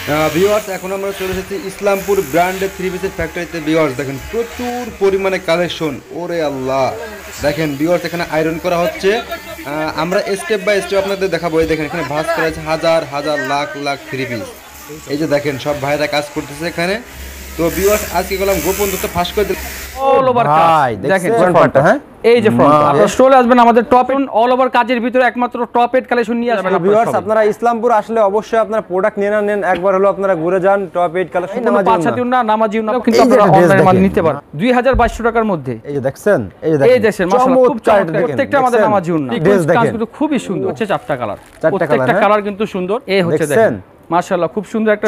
Viewers, এখন আমরা চলে এসেছি ইসলামপুর ব্র্যান্ডের থ্রি পিসের ফ্যাক্টরিতে। ভিউয়ার্স দেখেন প্রচুর পরিমাণে কালেকশন। ওরে আল্লাহ, দেখেন ভিউয়ার্স এখানে আয়রন করা হচ্ছে। আমরা স্টেপ বাই স্টেপ আপনাদের দেখাবো। এই দেখেন এখানে ভাঁজ করা আছে হাজার হাজার লাখ লাখ থ্রি পিস। এই যে দেখেন সব ভাইরা কাজ করতেছে এখানে। তো ভিউয়ার্স আজকে গেলাম গোপন তথ্য ফাঁস করে দিলাম। অল ওভার কাজ দেখেন ফ্রন্টটা, হ্যাঁ এই যে ফ্রন্ট আপনারা স্টলে আসবেন আমাদের টপ এন্ড অল ওভার কাজের ভিতরে একমাত্র টপ এন্ড কালেকশন নিয়ে আসবেন। ভিউয়ার্স আপনারা ইসলামপুর আসলে অবশ্যই আপনারা প্রোডাক্ট নিয়ে নেন, একবার হলো আপনারা ঘুরে যান টপ 8 কালেকশন। পাঁচাতিও না নামাজিও না, কিন্তু আপনারা অনলাইনে মাল নিতে পারেন 2200 টাকার মধ্যে। এই যে দেখছেন, এই দেখেন মাশাআল্লাহ খুব চমৎকার, প্রত্যেকটা আমাদের নামাজিও না কাজ কিন্তু খুবই সুন্দর হচ্ছে। চারটা কালার, প্রত্যেকটা কালার কিন্তু সুন্দর। এই হচ্ছে দেখেন মাশাআল্লাহ খুব সুন্দর একটা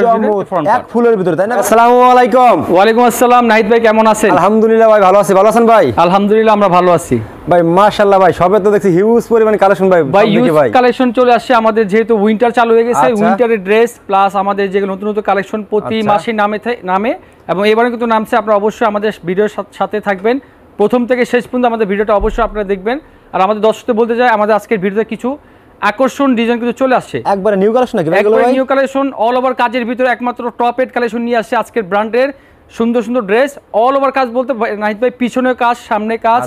ফ্রন্ট এক ফুলের ভিতরে, তাই না? আসসালামু আলাইকুম। ওয়া আলাইকুম আসসালাম। নাহিদ ভাই কেমন আছেন? আলহামদুলিল্লাহ ভাই ভালো আছি। ভালো আছেন ভাই? আলহামদুলিল্লাহ আমরা ভালো আছি ভাই। মাশাআল্লাহ ভাই, সবে তো দেখছি হিউজ পরিমাণে কালেকশন ভাই। ভাই ইউজ কালেকশন চলে আসছে আমাদের, যেহেতু উইন্টার চালু হয়ে গেছে। উইন্টারের ড্রেস প্লাস আমাদের যে নতুন নতুন কালেকশন প্রতি মাসে নামে এবং এবারে কিন্তু নামছে। আপনারা অবশ্যই আমাদের ভিডিওর সাথে থাকবেন, প্রথম থেকে শেষ পর্যন্ত আমাদের ভিডিওটা অবশ্যই আপনারা দেখবেন। আর আমাদের দর্শকদের বলতে চাই আমাদের আজকের ভিডিওতে কিছু আকর্ষণ ডিজাইন কিন্তু চলে আসছে। একবারে নিউ কালেকশন নাকি ভাই? একবারে নিউ কালেকশন অল ওভার কাজের ভিতরে একমাত্র টপ এড কালেকশন নিয়ে আসছে আজকের ব্র্যান্ডের সুন্দর সুন্দর ড্রেস। অল ওভার কাজ বলতে নাহিদ ভাই পিছনে কাজ, সামনে কাজ,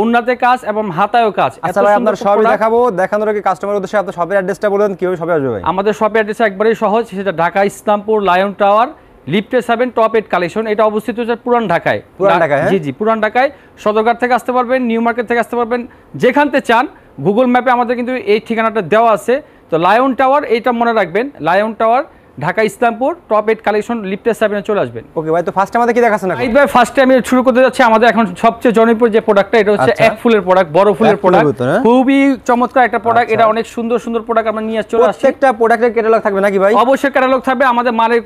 ওন্নাতে কাজ এবং হাতায়ও কাজ। আচ্ছা ভাই আপনারা সবই দেখাবো। দেখানোর আগে কাস্টমারের উদ্দেশ্যে আপনার শপের অ্যাড্রেসটা বলেন, কিভাবে সবাই আসবে ভাই? আমাদের শপের অ্যাড্রেস একবারেই সহজ, সেটা ঢাকা ইসলামপুর লায়ন টাওয়ার লিফটে 7 টপ এড কালেকশন। এটা অবস্থিত হচ্ছে পুরান ঢাকায়। জি জি পুরান ঢাকায় সদরঘাট থেকে আসতে পারবেন, নিউ মার্কেট থেকে আসতে পারবেন, যেখানতে চান। গুগল ম্যাপে আমাদের কিন্তু এই ঠিকানাটা দেওয়া আছে। তো লায়ন টাওয়ার এইটা মনে রাখবেন, lion tower Dhaka Islampur top 8 collection লিফটে 7 চলে আসবেন। ওকে ভাই, তো ফার্স্ট আমাদের কি দেখাচ্ছেন এখন? ভাই ফার্স্টে আমি শুরু করতে যাচ্ছি আমাদের এখন সবচেয়ে জনপ্রিয় যে প্রোডাক্টটা, এটা হচ্ছে এক ফুলের প্রোডাক্ট, বড় ফুলের প্রোডাক্ট। খুবই চমৎকার একটা প্রোডাক্ট। এটা অনেক সুন্দর সুন্দর প্রোডাক্ট আমরা নিয়ে চলে আসছি। প্রত্যেকটা প্রোডাক্টের ক্যাটালগ থাকবে নাকি ভাই? অবশ্যই ক্যাটালগ থাকবে। আমাদের মালের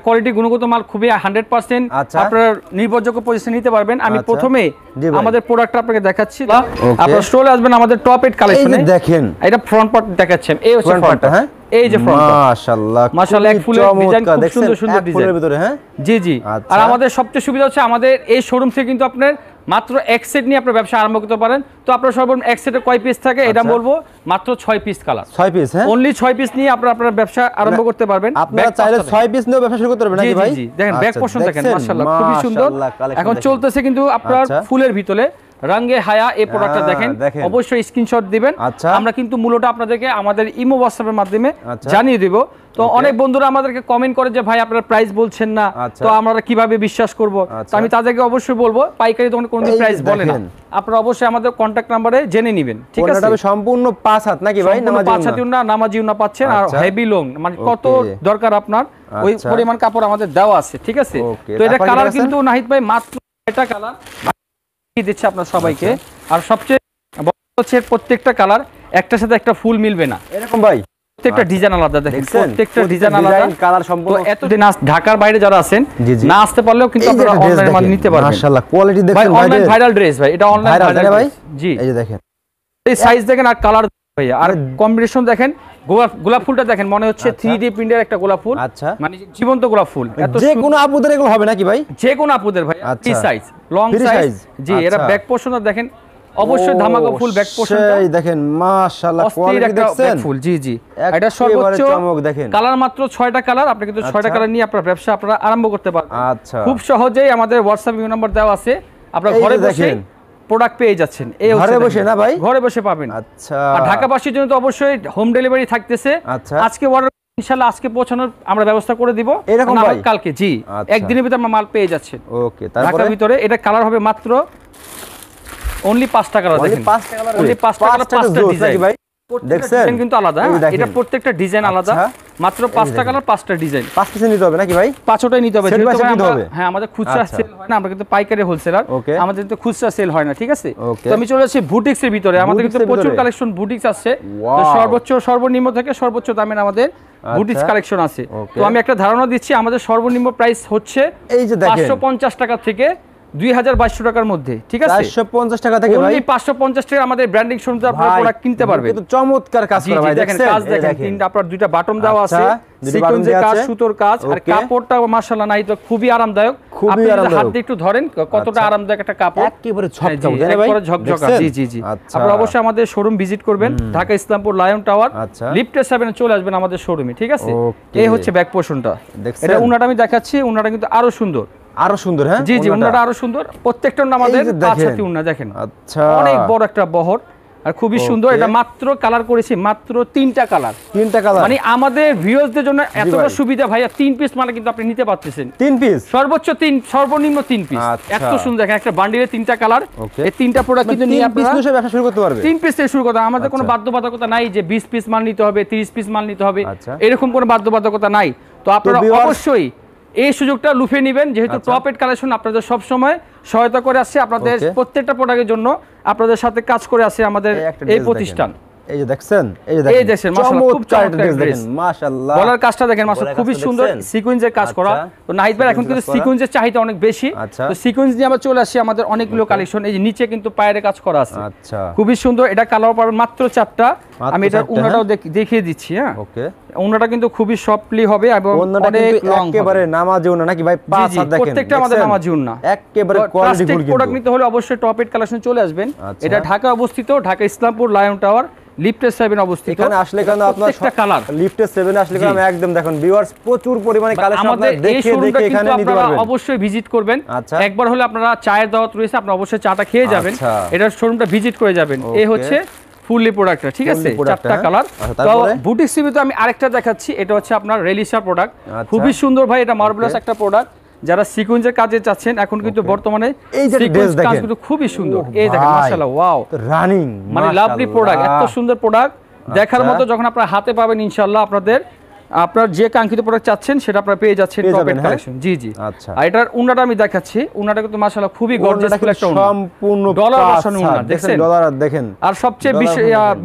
কোয়ালিটি গুণগত মাল খুবই 100% আপনারা নির্ভরযোগ্য পজিশন নিতে পারবেন। আমি প্রথমে আমাদের প্রোডাক্টটা আপনাকে দেখাচ্ছি। আপনারা স্টলে আসবেন আমাদের টপ 8 কালেকশনে। দেখেন এটা ফ্রন্ট পার্ট দেখাচ্ছি। এই হচ্ছে ফ্রন্ট, হ্যাঁ এই যে ফ্রন্ট। মাশাআল্লাহ মাশাআল্লাহ, এক ফুলের ডিজাইন খুব সুন্দর সুন্দর ডিজাইন ফুলের ভিতরে। হ্যাঁ জি জি। আর আমাদের সবচেয়ে সুবিধা হচ্ছে আমাদের এই শোরুম থেকে কিন্তু আপনার মাত্র এক সেট নিয়ে আপনার ব্যবসা আরম্ভ করতে পারেন। তো আপনার সর্বনিম্ন এক সেটে কয় পিস থাকে এটা বলবো, মাত্র 6 পিস কালার। 6 পিস, হ্যাঁ অনলি 6 পিস নিয়ে আপনারা আপনার ব্যবসা আরম্ভ করতে পারবেন। আপনারা চাইলে 6 পিস নিয়ে ব্যবসা শুরু করতে পারবেন নাকি ভাই? জি জি দেখেন ব্যাক পোরশন দেখেন মাশাআল্লাহ খুবই সুন্দর। এখন চলতেছে কিন্তু আপনার ফুলের ভিতরে রঙে হায়া এই প্রোডাক্টটা দেখেন, অবশ্যই স্ক্রিনশট দিবেন। আমরা কিন্তু মূলত আপনাদেরকে আমাদের ইমো হোয়াটসঅ্যাপের মাধ্যমে জানিয়ে দেব। তো অনেক বন্ধুরা আমাদেরকে কমেন্ট করে যে ভাই আপনারা প্রাইস বলছেন না, তো আমরা কিভাবে বিশ্বাস করব? তো আমি তাদেরকে অবশ্যই বলবো পাইকারি দোকানে কোনো প্রাইস বলে না, আপনারা অবশ্যই আমাদের কন্টাক্ট নম্বরে জেনে নেবেন। ঠিক আছে, এটা সম্পূর্ণ 5 হাত নাকি ভাই? 5 হাত না নামাজিও না পাচ্ছেন। আর হেভি লং মানে কত দরকার আপনার ওই পরিমাণ কাপড় আমাদের দেওয়া আছে। ঠিক আছে, তো এটা কালার কিন্তু নাহিদ ভাই মাত্র এটা কালার দিচ্ছে আপনার সবাইকে। আর সবচেয়ে বড় হচ্ছে প্রত্যেকটা কালার একটার সাথে একটা ফুল মিলবে না এরকম ভাই, প্রত্যেকটা ডিজাইন আলাদা। দেখেন প্রত্যেকটা ডিজাইন আলাদা, কালার সম্পূর্ণ। এতদিন ঢাকার বাইরে যারা আছেন না আসতে পারলেও কিন্তু আপনারা অনলাইনে মাল নিতে পারবেন। মাশাআল্লাহ কোয়ালিটি দেখেন ভাই, অনলাইন ভাইরাল ড্রেস ভাই, এটা অনলাইন ভাইরাল ভাই। জি এই যে দেখেন এই সাইজ দেখেন আর কালার ভাই, আর কম্বিনেশন দেখেন। গোলাপ ফুলটা দেখেন মনে হচ্ছে 3D প্রিন্টের একটা গোলাপ ফুল, মানে জীবন্ত গোলাপ ফুল। এত যে কোনো আপুদের এগুলো হবে নাকি ভাই? যে কোনো আপুদের ভাই, ফ্রি সাইজ, লং সাইজ। জি এটা ব্যাক পোরশনটা দেখেন, অবশ্যই ধামাকা ফুল ব্যাক পোরশনটা দেখেন মাশাআল্লাহ কোয়ালিটি দেখছেন ফুল। জি জি এটা সর্বোচ্চ চমক দেখেন। কালার মাত্র 6টা কালার, আপনি কিন্তু 6টা কালার নিয়ে আপনার ব্যবসা আপনারা আরম্ভ করতে পারবেন। আচ্ছা খুব সহজেই আমাদের হোয়াটসঅ্যাপ নাম্বার দেওয়া আছে, আপনারা ঘরে বসে প্রোডাক্ট পেয়ে যাচ্ছেন। এই ঘরে বসে না ভাই, ঘরে বসে পাবেন। আচ্ছা আর ঢাকাবাসীর জন্য তো অবশ্যই হোম ডেলিভারি থাকতেছে। আজকে অর্ডার ইনশাআল্লাহ আজকে পৌঁছানোর আমরা ব্যবস্থা করে দিব এরকম ভাই, কালকে। জি একদিনের ভিতরে আমরা মাল পেয়ে যাচ্ছেন। ওকে তারপরে ঢাকার ভিতরে এটা কালার হবে মাত্র অনলি 5টা কালার। দেখেন 5টা কালার, অনলি 5টা কালার, 5টা ডিজাইন ভাই। দেখছেন কিন্তু আলাদা, এটা প্রত্যেকটা ডিজাইন আলাদা। মাত্র 5টা কালার 5টা ডিজাইন। 5 পিস নিতে হবে নাকি ভাই? 5টাই নিতে হবে। হ্যাঁ আমাদের খুচরা সেল হয় না, আমরা কিন্তু পাইকারি হোলসেলার, আমাদের কিন্তু খুচরা সেল হয় না। ঠিক আছে, তো আমি চলে আসছি বুটিক্স এর ভিতরে। আমাদের কিন্তু প্রচুর কালেকশন বুটিক্স আছে, তো সর্বোচ্চ সর্বনিম্ন থেকে সর্বোচ্চ দামের আমাদের বুটিক্স কালেকশন আছে। তো আমি একটা ধারণা দিচ্ছি, আমাদের সর্বনিম্ন প্রাইস হচ্ছে এই যে 550 টাকা থেকে 2200 টাকার মধ্যে, ঠিক আছে? 450 টাকা থেকে ভাই 550 টাকা আমাদের ব্র্যান্ডিং শোরুমে আপনারা প্রোডাক্ট কিনতে পারবেন। কিন্তু চমৎকার কাজ করা ভাই, দেখেন কাজ দেখেন, তিনটা আপনার দুইটা বাটন দেওয়া আছে, সিকোয়েন্সের কাজ, সুতোর কাজ, আর কাপড়টা মাশাআল্লাহ নাই তো খুবই আরামদায়ক। আপনি যদি হাত দিয়ে একটু ধরেন কতটা আরামদায়ক একটা কাপড়, একেবারে ঝকঝক তাই না ভাই? একেবারে ঝকঝকা। জি আপনারা অবশ্যই আমাদের শোরুম ভিজিট করবেন, ঢাকা ইসলামপুর লায়ন টাওয়ার লিফটে 7 চলে আসবেন আমাদের শোরুমে, ঠিক আছে? এই হচ্ছে ব্যাক পোরশনটা। এটা উন্নাটা আমি দেখাচ্ছি, উন্নাটা কিন্তু আরো সুন্দর, আরো সুন্দর। হ্যাঁ জি উন্নাটা আরো সুন্দর। প্রত্যেকটা উন্না আমাদের 5 হাতি উন্না দেখেন, আচ্ছা অনেক বড় একটা বহর আর খুবই সুন্দর। এটা মাত্র কালার করেছি মাত্র 3টা কালার, 3টা কালার। মানে আমাদের ভিউয়ারদের জন্য এতটা সুবিধা ভাইয়া, 3 পিস মানে কিন্তু আপনি নিতে পারতেছেন, 3 পিস সর্বোচ্চ 3, সর্বনিম্ন 3 পিস। এত সুন্দর দেখেন, একটা বান্ডিলে 3টা কালার, এই 3টা প্রোডাক্ট কিন্তু নিয়ে আপনারা 3 পিস ব্যবসা শুরু করতে পারবেন। 3 পিস থেকে শুরু করতে, আমাদের কোনো বাধ্যবাধকতা নাই যে 20 পিস মাল নিতে হবে, 30 পিস মাল নিতে হবে, এরকম কোনো বাধ্যবাধকতা নাই। তো আপনারা অবশ্যই এই সুযোগটা লুফে নেবেন, যেহেতু টপ এড কালেকশন আপনাদের সব সময় সহায়তা করে আসছে, আপনাদের প্রত্যেকটা প্রোডাক্টের জন্য আপনাদের সাথে কাজ করে আসছে আমাদের এই প্রতিষ্ঠান। এই যে দেখছেন, এই দেখেন মাশাআল্লাহ খুব চমৎকার ড্রেস, মাশাআল্লাহ গলার কাজটা দেখেন মাশাআল্লাহ খুবই সুন্দর, সিকোয়েন্সের কাজ করা। তো নাহিদ ভাই এখন কিন্তু সিকোয়েন্সের চাহিদা অনেক বেশি, তো সিকোয়েন্স নিয়ে আমরা চলে আসি, আমাদের অনেকগুলো কালেকশন। এই যে নিচে কিন্তু পায়ের কাজ করা আছে, আচ্ছা খুবই সুন্দর। এটা কালার পাবেন মাত্র 4টা। আমি এটা উন্নাটাও দেখিয়ে দিচ্ছি। হ্যাঁ ওকে, উন্নাটা কিন্তু খুবই সফটলি হবে এবং অনেক লং, একেবারে নামাজি উন্না নাকি ভাই? পাঁচ হাত দেখেন, প্রত্যেকটা আমাদের নামাজি উন্না, একেবারে কোয়ালিটি ফুল। প্রোডাক্ট নিতে হলে অবশ্যই টপ এড কালেকশন চলে আসবেন। এটা ঢাকা অবস্থিত, ঢাকা ইসলামপুর লায়ন টাওয়ার লিফটে 7 অবস্থিত। এখানে আসলে কেন আপনার একটা কালার লিফটে 7 আসলে কেন একদম দেখুন ভিউয়ার্স প্রচুর পরিমাণে কালেকশন আপনারা দেখে এখানে নিতে পারবেন। অবশ্যই ভিজিট করবেন, একবার হলে আপনারা চায়ের দাওয়াত রয়েছে, আপনারা অবশ্যই চাটা খেয়ে যাবেন, এটা শোরুমটা ভিজিট করে যাবেন। এই হচ্ছে ফুললি প্রোডাক্টটা, ঠিক আছে? 4টা কালার। তো বুটিক সিবিতে আমি আরেকটা দেখাচ্ছি, এটা হচ্ছে আপনার রেলিসা প্রোডাক্ট, খুবই সুন্দর ভাই, এটা মার্ভেলাস একটা প্রোডাক্ট। যারা সিকোয়েন্সের কাজে চাচ্ছেন, এখন কিন্তু বর্তমানে এই যে সিকোয়েন্স কাজ কিন্তু খুবই সুন্দর। এই দেখেন মাশাআল্লাহ, ওয়াও রানিং, মানে লাভলি প্রোডাক্ট, এত সুন্দর প্রোডাক্ট দেখার মতো। যখন আপনারা হাতে পাবেন ইনশাআল্লাহ আপনার যে কাঙ্ক্ষিত প্রোডাক্ট চাচ্ছেন সেটা আপনারা পেয়ে যাচ্ছেন টপ এড কালেকশন। জি আচ্ছা, আর এটার উন্নাটা আমি দেখাচ্ছি, উন্নাটা কিন্তু মাশাআল্লাহ খুবই গর্জিয়াস একটা উন্না, সম্পূর্ণ ডলার বসানো উন্না, দেখেন ডলার দেখেন। আর সবচেয়ে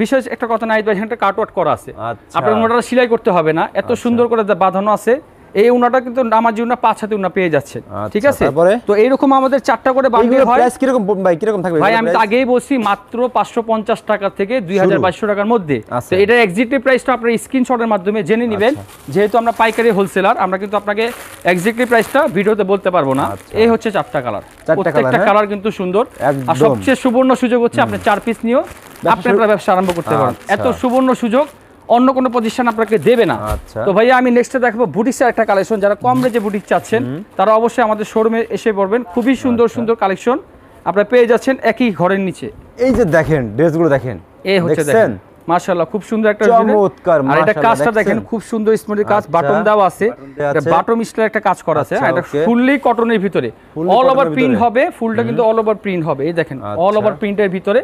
বিশেষ একটা কথা নাই, এখানে কাটওয়ার্ক করা আছে, আপনার উন্নাটা সেলাই করতে হবে না, এত সুন্দর করে বাঁধানো আছে। এই উন্নাটা কিন্তু নামাজি উন্না 5 হাতে উন্না পেয়ে যাচ্ছে, ঠিক আছে? তো এইরকম আমাদের 4টা করে বান্ডিল হয়। প্রাইস কিরকম ভাই, কিরকম থাকবে ভাই? আমি তো আগেই বলছি মাত্র 550 টাকা থেকে 2200 টাকার মধ্যে। তো এটা এক্স্যাক্টলি প্রাইসটা আপনারা স্ক্রিনশটের মাধ্যমে জেনে নেবেন, যেহেতু আমরা পাইকারি হোলসেলার, আমরা কিন্তু আপনাকে এক্স্যাক্টলি প্রাইসটা ভিডিওতে বলতে পারবো না। এই হচ্ছে 4টা কালার, প্রত্যেকটা কালার কিন্তু সুন্দর। আর সবচেয়ে সুবর্ণ সুযোগ হচ্ছে আপনি 4 পিস নিয়েও আপনি আপনার ব্যবসা আরম্ভ করতে পারেন, এত সুবর্ণ সুযোগ অন্য কোনো প্রতিষ্ঠান আপনাকে দেবে না। তো ভাইয়া আমি নেক্সটে দেখাবো বুটিক্সের একটা কালেকশন। যারা কম রেঞ্জে বুটিক চাচ্ছেন তারা অবশ্যই আমাদের শোরুমে এসে পড়বেন, খুবই সুন্দর সুন্দর কালেকশন আপনারা পেয়ে যাচ্ছেন একই ঘরের নিচে। এই যে দেখেন ড্রেসগুলো দেখেন, এই হচ্ছে দেখেন মাশাআল্লাহ খুব সুন্দর একটা চমৎকার। আর এটা কাজটা দেখেন খুব সুন্দর স্মুথ কাজ, বাটন দেওয়া আছে, এটা বাটন স্টাইল একটা কাজ করা আছে। এটা ফুললি কটনের ভিতরে অল ওভার প্রিন্ট হবে, ফুলটা কিন্তু অল ওভার প্রিন্ট হবে। এই দেখেন অল ওভার প্রিন্টের ভিতরে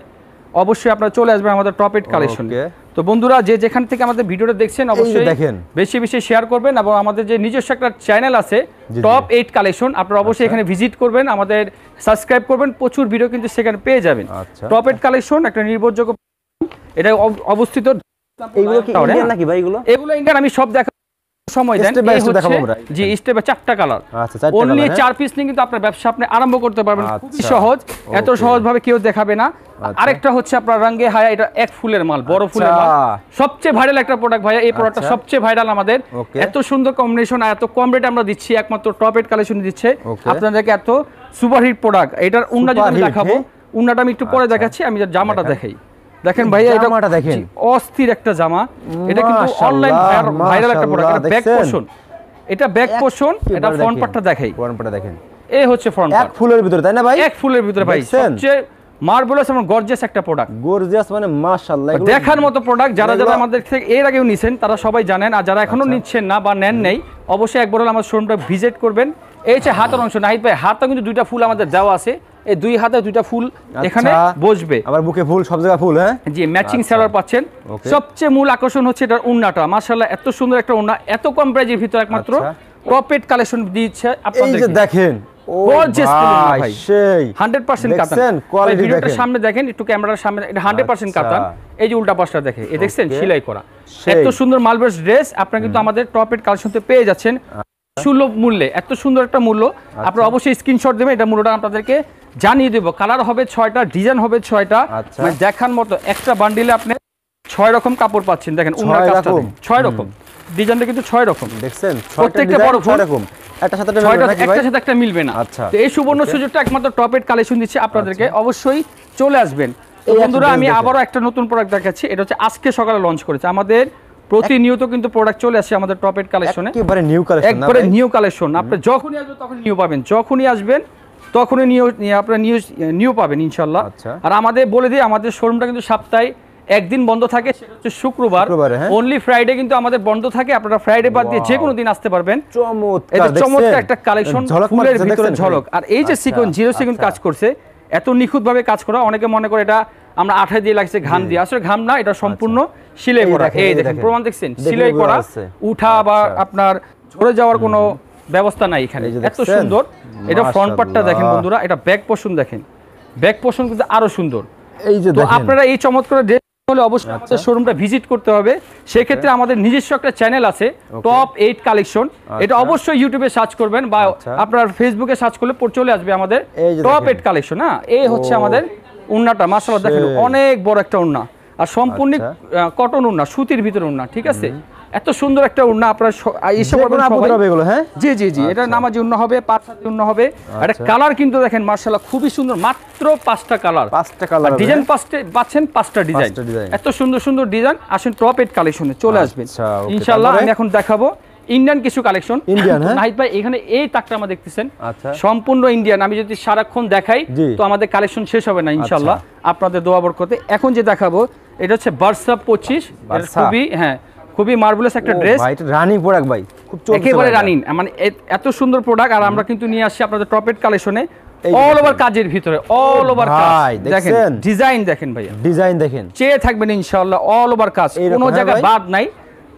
অবশ্যই আপনারা চলে আসবেন আমাদের টপ এড কালেকশন। তো বন্ধুরা যে যেখান থেকে আমাদের ভিডিওটা দেখছেন অবশ্যই বেশি বেশি শেয়ার করবেন, এবং আমাদের যে নিজস্ব একটা চ্যানেল আছে টপ 8 কালেকশন, আপনারা অবশ্যই এখানে ভিজিট করবেন, আমাদের সাবস্ক্রাইব করবেন, প্রচুর ভিডিও কিন্তু সেখানে পেয়ে যাবেন। টপ 8 কালেকশন একটা নির্ভরযোগ্য, এটা অবস্থিত। এগুলো কি ইন্ডিয়ান নাকি ভাই? এগুলো ইন্ডিয়ান, আমি সব দেখা সময় দেন। জি স্টেপে 4টা কালার, অনলি 4 পিস নিয়ে কিন্তু আপনার ব্যবসা আপনি আরম্ভ করতে পারবেন, খুবই সহজ, এত সহজ ভাবে কেউ দেখাবে না। আরেকটা হচ্ছে আপনার রঙে হায়া, এটা এক ফুলের মাল, বড় ফুলের মাল, সবচেয়ে ভাইরাল একটা প্রোডাক্ট ভাইয়া। এই প্রোডাক্টটা সবচেয়ে ভাইরাল আমাদের, এত সুন্দর কম্বিনেশন আর এত কম রেটে আমরা দিচ্ছি, একমাত্র টপ এড কালেকশন দিচ্ছে আপনাদেরকে, এত সুপারহিট প্রোডাক্ট। এটার উন্না যদি দেখাবো, উন্নাটা আমি একটু পরে দেখাচ্ছি, আমি জামাটা দেখাই। দেখেন ভাইয়া এটা দেখেন অস্থির একটা জামা, এটা কিন্তু অনলাইন ভাইরাল একটা প্রোডাক্ট। এটা ব্যাক পোরশন, এটা ব্যাক পোরশন, এটা ফ্রন্ট পার্টটা দেখাই। ফ্রন্ট পার্টটা দেখেন, এই হচ্ছে ফ্রন্ট পার্ট, এক ফুলের ভিতরে, তাই না ভাই? এক ফুলের ভিতরে ভাই, সবচেয়ে মার্ভেলাস এবং গর্জিয়াস একটা প্রোডাক্ট, গর্জিয়াস মানে মাশাআল্লাহ দেখার মতো প্রোডাক্ট। যারা যারা আমাদের থেকে এর আগেও নিছেন তারা সবাই জানেন, আর যারা এখনো নিচ্ছেন না বা নেন নেই অবশ্যই একবার হলে আমার শোরুমটা ভিজিট করবেন। এই যে হাতের অংশ, নাহিদ ভাই হাতটা কিন্তু 2টা ফুল আমাদের দেওয়া আছে, এই 2 হাতে 2টা ফুল এখানে বসবে, আবার বুকে ফুল, সব জায়গায় ফুল। হ্যাঁ জি, ম্যাচিং সালোয়ার পাচ্ছেন। সবচেয়ে মূল আকর্ষণ হচ্ছে এটার উন্নাটা, মাশাআল্লাহ এত সুন্দর একটা উন্না, এত কম প্রাইজের ভিতরে একমাত্র টপ এড কালেকশন দিচ্ছে আপনাদের। এই যে দেখেন গর্জিয়াস ভাই, সেই 100% কাতান কোয়ালিটি দেখেন, সামনে দেখেন একটু ক্যামেরার সামনে, এটা 100% কাতান। এই যে উল্টা পাশটা দেখেন, এই দেখছেন সেলাই করা, এত সুন্দর মালবেস ড্রেস আপনারা কিন্তু আমাদের টপ এড কালেকশনতে পেয়ে যাচ্ছেন। সুলভ মূল্যে এত সুন্দর একটা মূল্য, আপনারা অবশ্যই স্ক্রিনশট দেবেন, এটা মূল্যটা আপনাদেরকে জানিয়ে দেব। কালার হবে 6টা, ডিজাইন হবে 6টা, মানে দেখার মতো একটা বান্ডিলে আপনি 6 রকম কাপড় পাচ্ছেন। দেখেন উন্নার কাজটা 6 রকম, ডিজাইনটা কিন্তু 6 রকম দেখছেন, প্রত্যেকটা বড় 6 রকম, একটা সাথে একটা মিলবে না। তো এই সুবর্ণ সুযোগটা একমাত্র টপ এড কালেকশন দিচ্ছে আপনাদেরকে, অবশ্যই চলে আসবেন। তো বন্ধুরা আমি আবারও একটা নতুন প্রোডাক্ট দেখাচ্ছি, এটা হচ্ছে আজকে সকালে লঞ্চ করেছে। আমাদের প্রতিনিয়ত কিন্তু প্রোডাক্ট চলে আসে আমাদের টপ এড কালেকশনে, একবারে নিউ কালেকশন। আপনি যখনই আসবেন তখন নিউ পাবেন, যখনই আসবেন তখনই আপনারা নিউ পাবেন ইনশাআল্লাহ। আর আমাদের বলে দিই, আমাদের শোরুমটা কিন্তু সপ্তাহে একদিন বন্ধ থাকে, সেটা হচ্ছে শুক্রবার, অনলি ফ্রাইডে কিন্তু আমাদের বন্ধ থাকে। আপনারা ফ্রাইডে বাদ দিয়ে যে কোনো দিন আসতে পারবেন। চমৎকার একটা কালেকশন, ফুলের ভিতরে ঝলক। আর এই যে সিকোয়েন্স, জিরো সিকোয়েন্স কাজ করছে, এত নিখুঁত ভাবে কাজ করা। অনেকে মনে করে এটা আমরা আঠা দিয়ে লাগছে, ঘাম দিয়ে, আসলে ঘাম না, এটা সম্পূর্ণ সেলাই করা। এই দেখেন প্রমাণ দেখছেন, সেলাই করা, উঠা বা আপনার ঝরে যাওয়ার কোনো ব্যবস্থা নাই এখানে, এত সুন্দর। এটা ফ্রন্ট পার্টটা দেখেন বন্ধুরা, এটা ব্যাক পোর্শন দেখেন, ব্যাক পোর্শন কিন্তু আরো সুন্দর। এই যে আপনারা এই চমৎকার ড্রেস হলে অবশ্যই আমাদের শোরুমটা ভিজিট করতে হবে। সেক্ষেত্রে আমাদের নিজস্ব একটা চ্যানেল আছে, টপ 8 কালেকশন। এটা অবশ্যই ইউটিউবে সার্চ করবেন বা আপনার ফেসবুকে সার্চ করলে চলে আসবে আমাদের টপ 8 কালেকশন। হ্যাঁ, এই হচ্ছে আমাদের উন্নাটা, মাশাআল্লাহ দেখেন অনেক বড় একটা উন্না, আর সম্পূর্ণ কটন উন্না, সুতির ভিতরে উন্না, ঠিক আছে। এত সুন্দর একটা উন্না, আপনারা এসে পড়বেন সবাই। হ্যাঁ জি জি জি, এটা নামাজি উন্না হবে, 5 উন্না হবে। এটা কালার কিন্তু দেখেন মাশাআল্লাহ খুবই সুন্দর, মাত্র 5টা কালার, ডিজাইন পাচ্ছেন 5টা ডিজাইন, এত সুন্দর সুন্দর ডিজাইন। আসেন টপ 8 কালেকশনে চলে আসবেন ইনশাআল্লাহ। আমি এখন দেখাবো ইন্ডিয়ান কিছু কালেকশন। নাহিদ ভাই এখানে এই তাকটা আমরা দেখতেছেন সম্পূর্ণ ইন্ডিয়ান। আমি যদি সারাক্ষণ দেখাই তো আমাদের কালেকশন শেষ হবে না ইনশাআল্লাহ, আপনাদের দোয়া বরকতে। এখন যে দেখাবো এটা হচ্ছে বার্সা 25, খুবই খুবই মার্ভেলাস একটা ড্রেস, ভাই এটা রানিং প্রোডাক্ট ভাই, খুব চলছে একেবারে রানিং, মানে এত সুন্দর প্রোডাক্ট। আর আমরা কিন্তু নিয়ে আসছি আপনাদের টপ 8 কালেকশনে অল ওভার কাজের ভিতরে, অল ওভার কাজ দেখেন, ডিজাইন দেখেন ভাই, ডিজাইন দেখেন, চেয়ে থাকবেন ইনশাআল্লাহ। অল ওভার কাজ, কোনো জায়গায় বাদ নাই।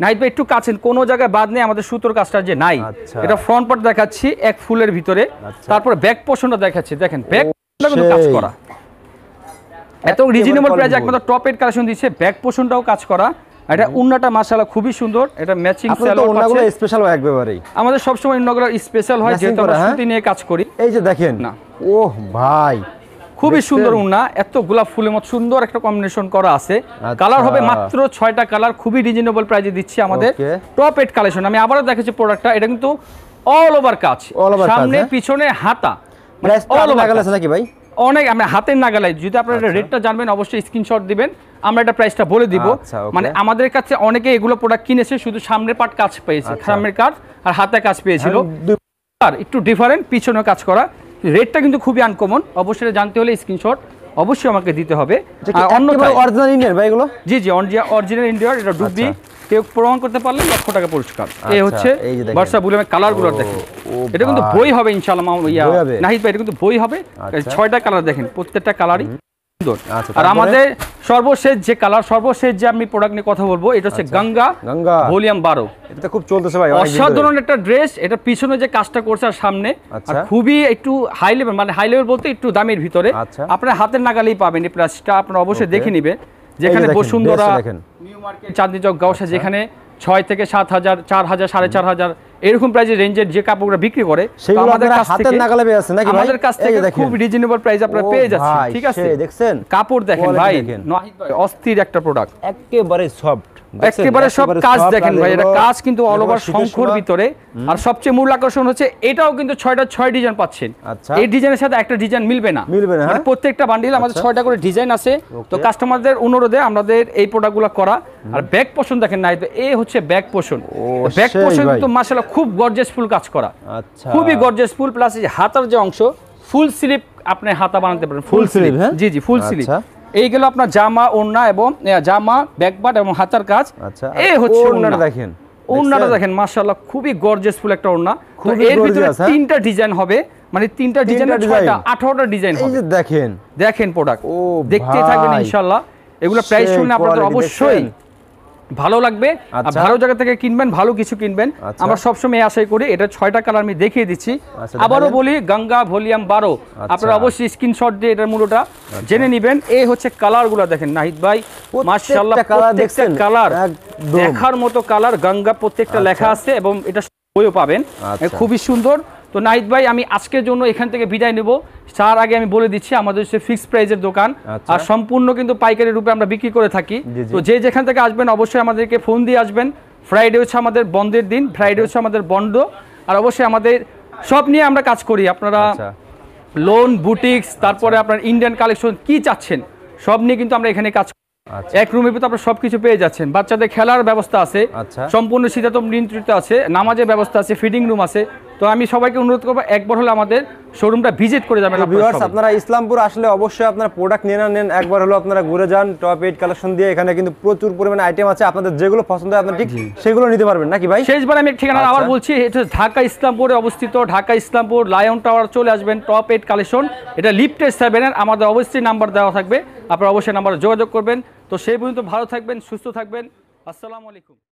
নাহিদ ভাই একটু কাছেন, কোনো জায়গায় বাদ নেই আমাদের সুতোর কাজটা যে নাই। এটা ফ্রন্ট পার্ট দেখাচ্ছি এক ফুলের ভিতরে, তারপরে ব্যাক পোর্শনটা দেখাচ্ছি, দেখেন ব্যাক কিন্তু কাজ করা, এত রিজনেবল প্রাইসে একমাত্র টপ 8 কালেকশন দিচ্ছে। ব্যাক পোর্শনটাও কাজ করা। এটা উন্নাটা মাশাআল্লাহ খুবই সুন্দর, এটা ম্যাচিং সালোয়ার পাচ্ছে, স্পেশাল হয় একবারেই। আমাদের সব সময় উন্নাগুলো স্পেশাল হয়, যেহেতু আমরা সুতি নিয়ে কাজ করি। এই যে দেখেন না, ওহ ভাই খুবই সুন্দর উন্না, এত গোলাপ ফুলের মতো সুন্দর একটা কম্বিনেশন করা আছে। কালার হবে মাত্র 6টা কালার, খুবই রিজনেবল প্রাইসে দিচ্ছি আমাদের টপ 8 কালেকশন। আমি আবারও দেখাচ্ছি প্রোডাক্টটা, এটা কিন্তু অল ওভার কাজ, সামনে পিছনে হাতা, মানে অল ওভার কাজ নাকি ভাই, অনেক আমরা হাতের নাগালে। যদি আপনারা রেটটা জানবেন অবশ্যই স্ক্রিনশট দিবেন, আমরা এটা প্রাইসটা বলে দিব। মানে আমাদের কাছে অনেকে এগুলো প্রোডাক্ট কিনেছে, শুধু সামনের পার্ট কাজ পেয়েছে, সামনের কাজ আর হাতে কাজ পেয়েছিল, আর একটু ডিফারেন্ট পিছনে কাজ করা। রেটটা কিন্তু খুবই আনকমন, অবশ্যই জানতে হলে স্ক্রিনশট অবশ্যই আমাকে দিতে হবে। আর অন্য অরিজিনাল ইন্ডিয়ান ভাই এগুলো, জি জি অরিজিনাল ইন্ডিয়ান। এটা ডুবি কেউ প্রমাণ করতে পারলে লক্ষ টাকা পুরস্কার। এই হচ্ছে বর্ষা বুলেমের কালারগুলো দেখেন, এটা কিন্তু বই হবে ইনশাআল্লাহ। নাহিদ ভাই এটা কিন্তু বই হবে, 6টা কালার দেখেন, প্রত্যেকটা কালারই সুন্দর। আর আমাদের সর্বশেষ যে কালার, সর্বশেষ যে আমি প্রোডাক্ট নিয়ে কথা বলবো, এটা হচ্ছে গঙ্গা ভলিউম 12। এটা খুব চলতেছে ভাই, অসাধারণ একটা ড্রেস। এটা পিছনে যে কাজটা করছে আর সামনে, আর খুবই একটু হাই লেভেল, মানে হাই লেভেল বলতে একটু দামের ভিতরে। আপনারা হাতের নাগালেই পাবেন এই প্রাইসটা, আপনারা অবশ্যই দেখে নেবেন। যেখানে বসুন্ধরা, নিউ মার্কেট, চাঁদনি চক, গাউসা, যেখানে 6 থেকে 7,000, 4,000, 4,500 এরকম প্রাইসের রেঞ্জের যে কাপড়গুলো বিক্রি করে, আমাদের কাছ থেকে হাতের নাগালে পেয়ে যাচ্ছে নাকি ভাই? আমাদের কাছ থেকে খুব রিজনেবল প্রাইস আপনারা পেয়ে যাচ্ছেন, ঠিক আছে। দেখছেন কাপড় দেখেন ভাই, নাহিদ ভাই অস্থির একটা প্রোডাক্ট, একেবারে সফট, একেবারে সব কাজ দেখেন ভাই। এটা কাজ কিন্তু অল ওভার শঙ্খর ভিতরে। আর সবচেয়ে মূল আকর্ষণ হচ্ছে এটাও কিন্তু 6টা 6 ডিজাইন পাচ্ছেন। এই ডিজাইনের সাথে একটা ডিজাইন মিলবে না, মানে প্রত্যেকটা বান্ডিল আমাদের 6টা করে ডিজাইন আছে। তো কাস্টমারদের অনুরোধে আমাদের এই প্রোডাক্টগুলো করা। আর ব্যাক পোর্শন দেখেন না, এই হচ্ছে ব্যাক পোর্শন। ব্যাক পোর্শন কিন্তু মাশাআল্লাহ খুব গর্জিয়াস ফুল কাজ করা, খুবই গর্জিয়াস ফুল। প্লাস এই হাতার যে অংশ, ফুল স্লিভ আপনি হাতা বানাতে পারেন, ফুল স্লিভ। জি জি ফুল স্লিভ। এইগুলো আপনার জামা, ওড়না এবং জামা, ব্যাকপার্ট এবং হাতার কাজ। এই হচ্ছে ওড়নাটা দেখেন, ওড়নাটা দেখেন মাশাআল্লাহ খুবই গর্জিয়াস ফুল একটা ওড়না। তো এর ভিতরে 3টা ডিজাইন হবে, মানে 3টা ডিজাইনের 6টা 18টা ডিজাইন হবে। এই যে দেখেন, দেখেন প্রোডাক্ট দেখতে থাকবেন ইনশাআল্লাহ। এগুলো প্রাইস শুনে আপনাদের অবশ্যই ভালো লাগবে। আর ভালো জায়গা থেকে কিনবেন, ভালো কিছু কিনবেন, আমরা সবসময় আশাই করি। এটা 6টা কালার আমি দেখিয়ে দিচ্ছি। আবারও বলি গঙ্গা ভলিউম 12, আপনারা অবশ্যই স্ক্রিনশট দিয়ে এটার মূল্যটা জেনে নেবেন। এই হচ্ছে কালারগুলো দেখেন নাহিদ ভাই, মাশাআল্লাহ প্রত্যেকটা কালার দেখার মতো কালার। গঙ্গা প্রত্যেকটা লেখা আছে এবং এটা বইও পাবেন, খুবই সুন্দর। তো নাহিদ ভাই আমি আজকের জন্য এখান থেকে বিদায় নেব। তার আগে আমি বলে দিচ্ছি আমাদের হচ্ছে ফিক্সড প্রাইজের দোকান, আর সম্পূর্ণ কিন্তু পাইকারি রূপে আমরা বিক্রি করে থাকি। তো যে যেখান থেকে আসবেন অবশ্যই আমাদেরকে ফোন দিয়ে আসবেন। ফ্রাইডে হচ্ছে আমাদের বন্ধের দিন, ফ্রাইডে হচ্ছে আমাদের বন্ধ। আর অবশ্যই আমাদের সব নিয়ে আমরা কাজ করি। আপনারা লোন, বুটিক্স, তারপরে আপনার ইন্ডিয়ান কালেকশন কি চাচ্ছেন সব নিয়ে কিন্তু আমরা এখানে কাজ করি। এক রুমের ভিতরে আপনারা সবকিছু পেয়ে যাচ্ছেন। বাচ্চাদের খেলার ব্যবস্থা আছে, সম্পূর্ণ শীতাতপ নিয়ন্ত্রিত আছে, নামাজের ব্যবস্থা আছে, ফিডিং রুম আছে। তো আমি সবাইকে অনুরোধ করবো একবার হলে আমাদের শোরুমটা ভিজিট করে যাবেন। আপনারা ইসলামপুর আসলে অবশ্যই আপনারা প্রোডাক্ট নিয়ে নেন, একবার হলো আপনারা ঘুরে যান। টপ 8 কালেকশন দিয়ে এখানে কিন্তু প্রচুর পরিমাণে আইটেম আছে, আপনাদের যেগুলো পছন্দ হয় আপনারা ঠিক সেগুলো নিতে পারবেন নাকি ভাই? শেষবার আমি ঠিকানা আবার বলছি, এটা ঢাকা ইসলামপুরে অবস্থিত। ঢাকা ইসলামপুর লায়ন টাওয়ার চলে আসবেন, টপ 8 কালেকশন, এটা লিফটের 7 এর। আমাদের অবশ্যই নাম্বার দেওয়া থাকবে, আপনারা অবশ্যই নাম্বারে যোগাযোগ করবেন। তো সেই পর্যন্ত ভালো থাকবেন, সুস্থ থাকবেন। আসসালামু আলাইকুম।